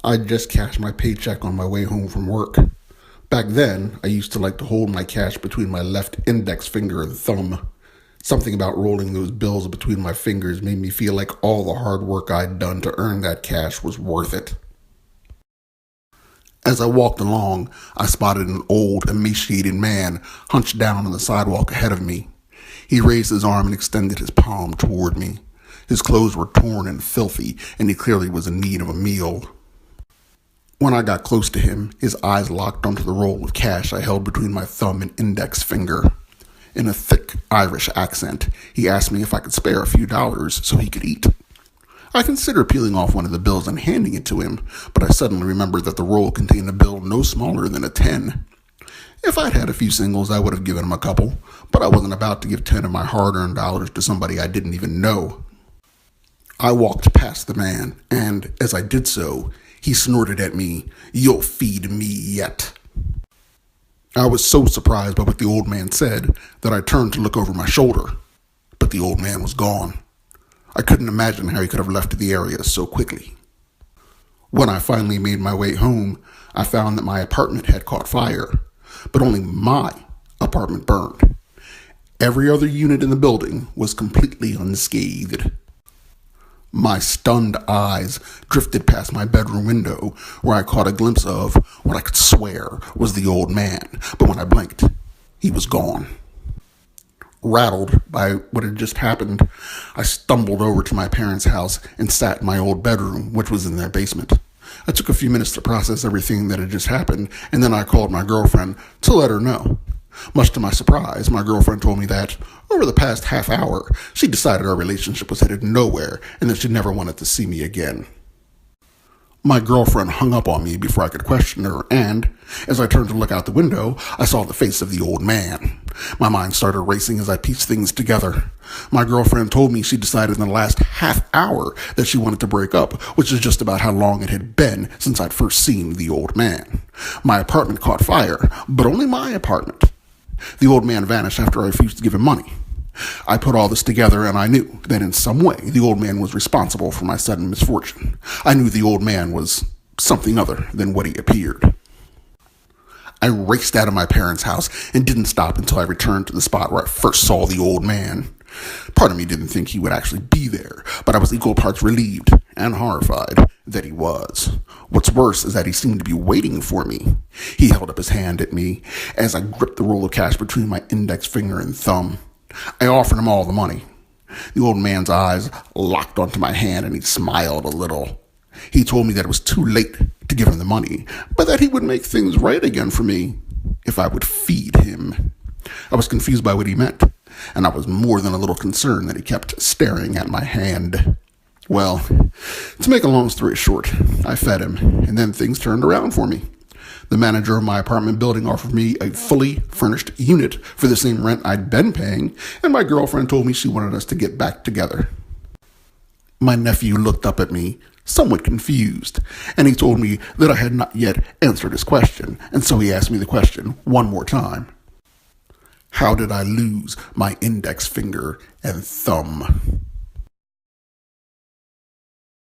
I just cashed my paycheck on my way home from work. Back then, I used to like to hold my cash between my left index finger and thumb. Something about rolling those bills between my fingers made me feel like all the hard work I'd done to earn that cash was worth it. As I walked along, I spotted an old, emaciated man hunched down on the sidewalk ahead of me. He raised his arm and extended his palm toward me. His clothes were torn and filthy, and he clearly was in need of a meal. When I got close to him, his eyes locked onto the roll of cash I held between my thumb and index finger. In a thick Irish accent, he asked me if I could spare a few dollars so he could eat. I considered peeling off one of the bills and handing it to him, but I suddenly remembered that the roll contained a bill no smaller than a 10. If I'd had a few singles, I would have given him a couple, but I wasn't about to give 10 of my hard-earned dollars to somebody I didn't even know. I walked past the man, and as I did so, he snorted at me, "You'll feed me yet." I was so surprised by what the old man said that I turned to look over my shoulder, but the old man was gone. I couldn't imagine how he could have left the area so quickly. When I finally made my way home, I found that my apartment had caught fire, but only my apartment burned. Every other unit in the building was completely unscathed. My stunned eyes drifted past my bedroom window, where I caught a glimpse of what I could swear was the old man, but when I blinked, he was gone. Rattled by what had just happened, I stumbled over to my parents' house and sat in my old bedroom, which was in their basement. I took a few minutes to process everything that had just happened, and then I called my girlfriend to let her know. Much to my surprise, my girlfriend told me that, over the past half hour, she decided our relationship was headed nowhere and that she never wanted to see me again. My girlfriend hung up on me before I could question her, and, as I turned to look out the window, I saw the face of the old man. My mind started racing as I pieced things together. My girlfriend told me she decided in the last half hour that she wanted to break up, which is just about how long it had been since I'd first seen the old man. My apartment caught fire, but only my apartment. The old man vanished after I refused to give him money. I put all this together, and I knew that in some way the old man was responsible for my sudden misfortune. I knew the old man was something other than what he appeared. I raced out of my parents' house and didn't stop until I returned to the spot where I first saw the old man. Part of me didn't think he would actually be there, but I was equal parts relieved and horrified that he was. What's worse is that he seemed to be waiting for me. He held up his hand at me as I gripped the roll of cash between my index finger and thumb. I offered him all the money. The old man's eyes locked onto my hand and he smiled a little. He told me that it was too late to give him the money, but that he would make things right again for me if I would feed him. I was confused by what he meant, and I was more than a little concerned that he kept staring at my hand. Well, to make a long story short, I fed him, and then things turned around for me. The manager of my apartment building offered me a fully furnished unit for the same rent I'd been paying, and my girlfriend told me she wanted us to get back together. My nephew looked up at me, somewhat confused, and he told me that I had not yet answered his question, and so he asked me the question one more time. How did I lose my index finger and thumb?